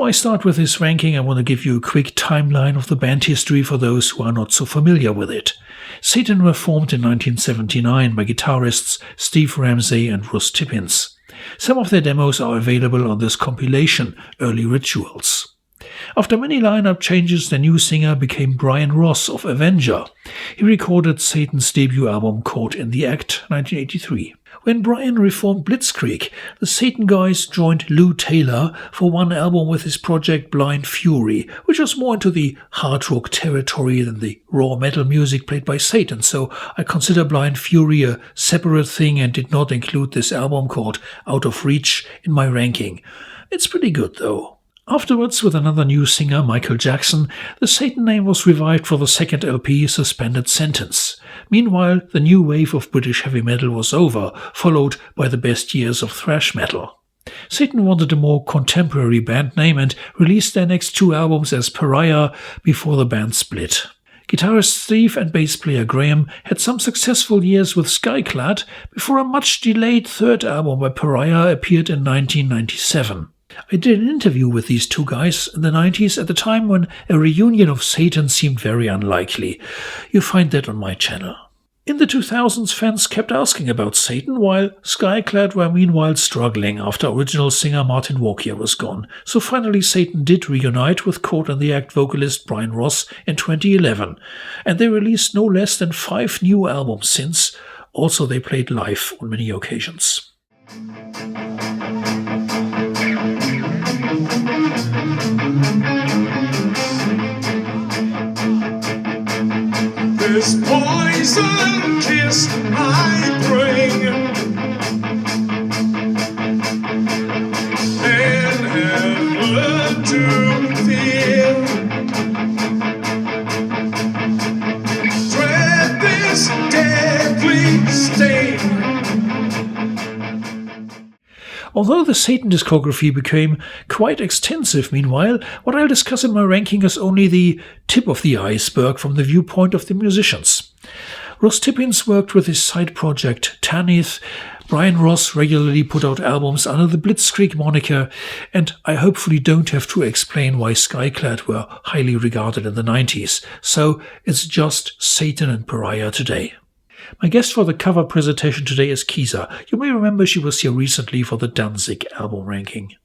Before I start with this ranking, I want to give you a quick timeline of the band history for those who are not so familiar with it. Satan were formed in 1979 by guitarists Steve Ramsey and Russ Tippins. Some of their demos are available on this compilation, Early Rituals. After many lineup changes, the new singer became Brian Ross of Avenger. He recorded Satan's debut album Caught in the Act, 1983. When Brian reformed Blitzkrieg, the Satan guys joined Lou Taylor for one album with his project Blind Fury, which was more into the hard rock territory than the raw metal music played by Satan, so I consider Blind Fury a separate thing and did not include this album called Out of Reach in my ranking. It's pretty good though. Afterwards, with another new singer, Michael Jackson, the Satan name was revived for the second LP, Suspended Sentence. Meanwhile, the new wave of British heavy metal was over, followed by the best years of thrash metal. Satan wanted a more contemporary band name and released their next two albums as Pariah before the band split. Guitarist Steve and bass player Graham had some successful years with Skyclad before a much-delayed third album by Pariah appeared in 1997. I did an interview with these two guys in the 90s at the time when a reunion of Satan seemed very unlikely. You find that on my channel. In the 2000s, fans kept asking about Satan, while Skyclad were meanwhile struggling after original singer Martin Walkier was gone. So finally Satan did reunite with Caught in the Act vocalist Brian Ross in 2011. And they released no less than 5 new albums since. Also they played live on many occasions. This poison kiss I bring and have learned to feel. Dread this deadly stain. Although the Satan discography became quite extensive meanwhile, what I'll discuss in my ranking is only the tip of the iceberg from the viewpoint of the musicians. Russ Tippins worked with his side project Tanith. Brian Ross regularly put out albums under the Blitzkrieg moniker, and I hopefully don't have to explain why Skyclad were highly regarded in the 90s, so it's just Satan and Pariah today. My guest for the cover presentation today is Kisa. You may remember she was here recently for the Danzig album ranking.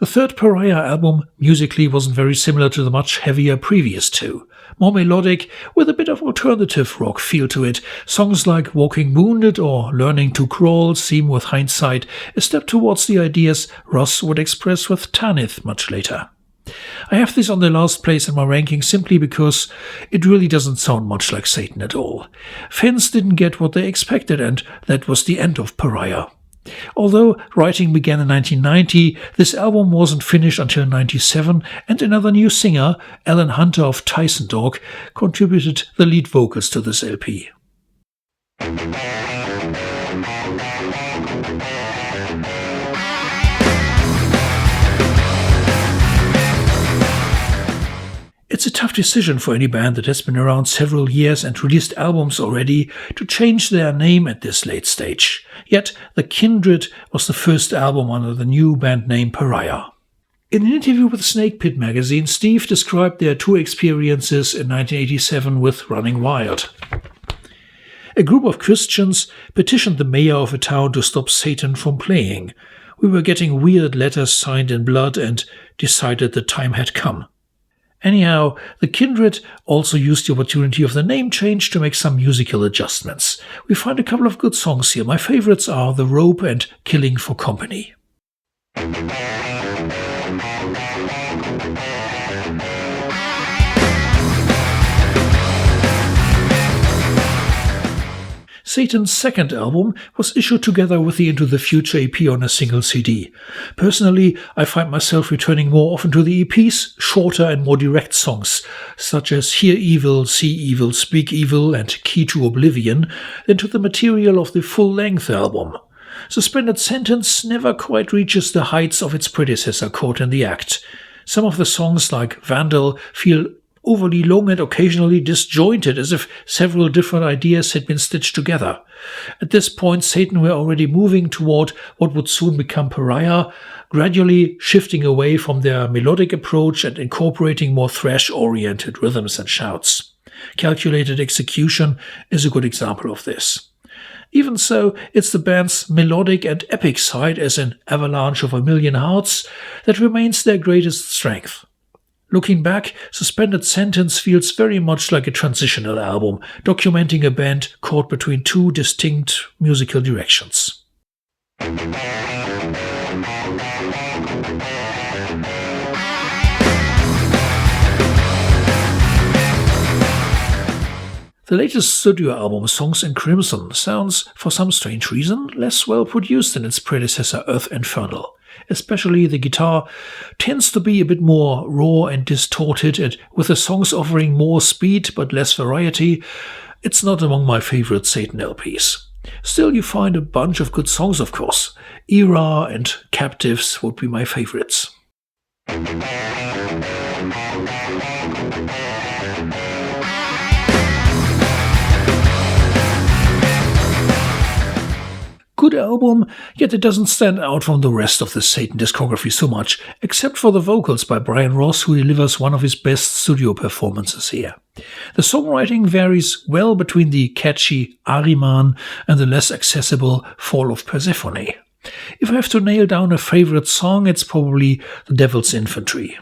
The third Pariah album musically wasn't very similar to the much heavier previous two. More melodic, with a bit of alternative rock feel to it. Songs like Walking Wounded or Learning to Crawl seem with hindsight a step towards the ideas Ross would express with Tanith much later. I have this on the last place in my ranking simply because it really doesn't sound much like Satan at all. Fans didn't get what they expected, and that was the end of Pariah. Although writing began in 1990, this album wasn't finished until 1997, and another new singer, Alan Hunter of Tyson Dog, contributed the lead vocals to this LP. It's a tough decision for any band that has been around several years and released albums already to change their name at this late stage. Yet, The Kindred was the first album under the new band name Pariah. In an interview with Snake Pit magazine, Steve described their tour experiences in 1987 with Running Wild. A group of Christians petitioned the mayor of a town to stop Satan from playing. We were getting weird letters signed in blood and decided the time had come. Anyhow, The Kindred also used the opportunity of the name change to make some musical adjustments. We find a couple of good songs here. My favorites are The Rope and Killing for Company. Satan's second album was issued together with the Into the Future EP on a single CD. Personally, I find myself returning more often to the EP's shorter and more direct songs, such as Hear Evil, See Evil, Speak Evil and Key to Oblivion, than to the material of the full-length album. Suspended Sentence never quite reaches the heights of its predecessor, Caught in the Act. Some of the songs, like Vandal, feel overly long and occasionally disjointed, as if several different ideas had been stitched together. At this point, Satan were already moving toward what would soon become Pariah, gradually shifting away from their melodic approach and incorporating more thrash-oriented rhythms and shouts. Calculated Execution is a good example of this. Even so, it's the band's melodic and epic side, as in Avalanche of a Million Hearts, that remains their greatest strength. Looking back, Suspended Sentence feels very much like a transitional album, documenting a band caught between two distinct musical directions. The latest studio album, Songs in Crimson, sounds, for some strange reason, less well produced than its predecessor Earth Infernal. Especially the guitar tends to be a bit more raw and distorted, and with the songs offering more speed but less variety, it's not among my favorite Satan LPs. Still, you find a bunch of good songs, of course. Era and Captives would be my favorites. Good album, yet it doesn't stand out from the rest of the Satan discography so much, except for the vocals by Brian Ross, who delivers one of his best studio performances here. The songwriting varies well between the catchy Ahriman and the less accessible Fall of Persephone. If I have to nail down a favorite song, it's probably The Devil's Infantry.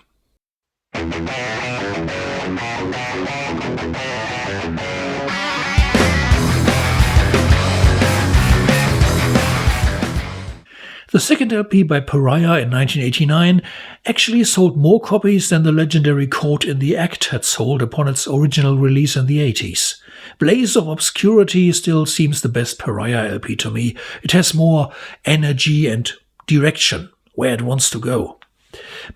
The second LP by Pariah in 1989 actually sold more copies than the legendary Caught in the Act had sold upon its original release in the 80s. Blaze of Obscurity still seems the best Pariah LP to me. It has more energy and direction, where it wants to go.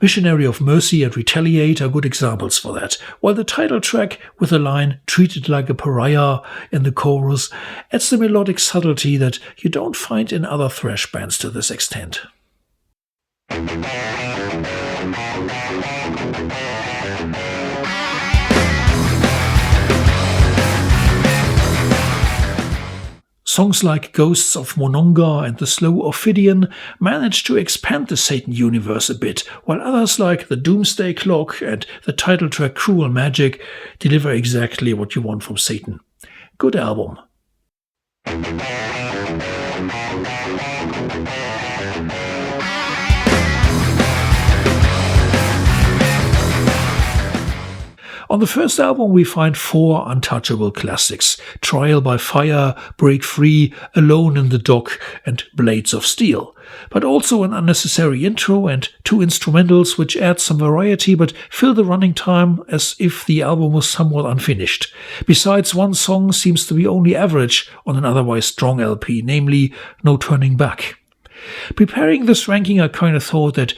Missionary of Mercy and Retaliate are good examples for that, while the title track, with the line "treated like a pariah" in the chorus, adds the melodic subtlety that you don't find in other thrash bands to this extent. Songs like Ghosts of Mononga and The Slow Ophidian manage to expand the Satan universe a bit, while others like The Doomsday Clock and the title track Cruel Magic deliver exactly what you want from Satan. Good album. On the first album we find 4 untouchable classics: Trial by Fire, Break Free, Alone in the Dock, and Blades of Steel. But also an unnecessary intro and 2 instrumentals which add some variety but fill the running time as if the album was somewhat unfinished. Besides, one song seems to be only average on an otherwise strong LP, namely No Turning Back. Preparing this ranking, I kind of thought that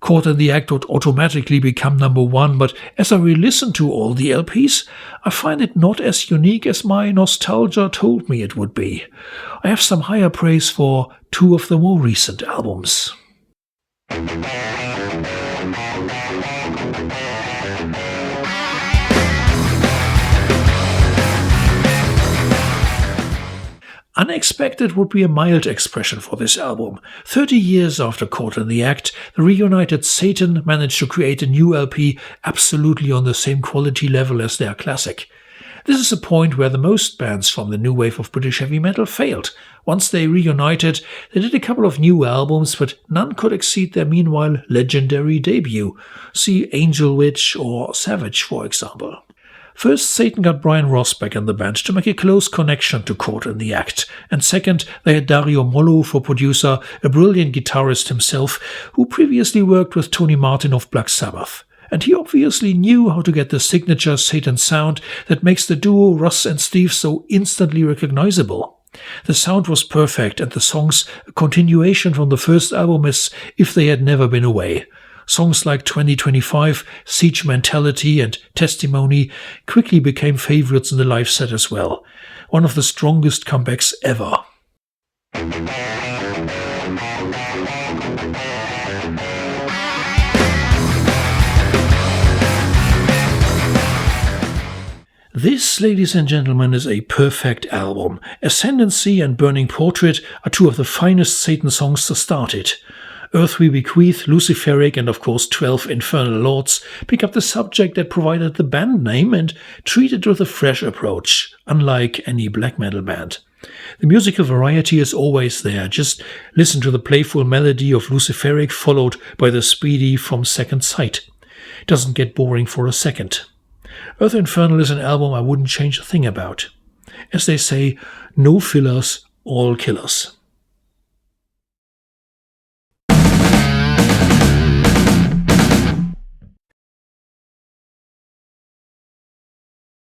Caught in the Act would automatically become number 1, but as I re-listen to all the LPs, I find it not as unique as my nostalgia told me it would be. I have some higher praise for 2 of the more recent albums. Unexpected would be a mild expression for this album. 30 years after Caught in the Act, the reunited Satan managed to create a new LP absolutely on the same quality level as their classic. This is a point where the most bands from the new wave of British heavy metal failed. Once they reunited, they did a couple of new albums, but none could exceed their meanwhile legendary debut. See Angel Witch or Savage, for example. First, Satan got Brian Ross back in the band to make a close connection to Caught in the Act. And second, they had Dario Mollo for producer, a brilliant guitarist himself, who previously worked with Tony Martin of Black Sabbath. And he obviously knew how to get the signature Satan sound that makes the duo Ross and Steve so instantly recognizable. The sound was perfect, and the songs a continuation from the first album as if they had never been away. Songs like 2025, Siege Mentality, and Testimony quickly became favorites in the live set as well. One of the strongest comebacks ever. This, ladies and gentlemen, is a perfect album. Ascendancy and Burning Portrait are two of the finest Satan songs to start it. Earth We Bequeath, Luciferic, and of course 12 Infernal Lords pick up the subject that provided the band name and treat it with a fresh approach, unlike any black metal band. The musical variety is always there. Just listen to the playful melody of Luciferic followed by the speedy From Second Sight. It doesn't get boring for a second. Earth Infernal is an album I wouldn't change a thing about. As they say, no fillers, all killers.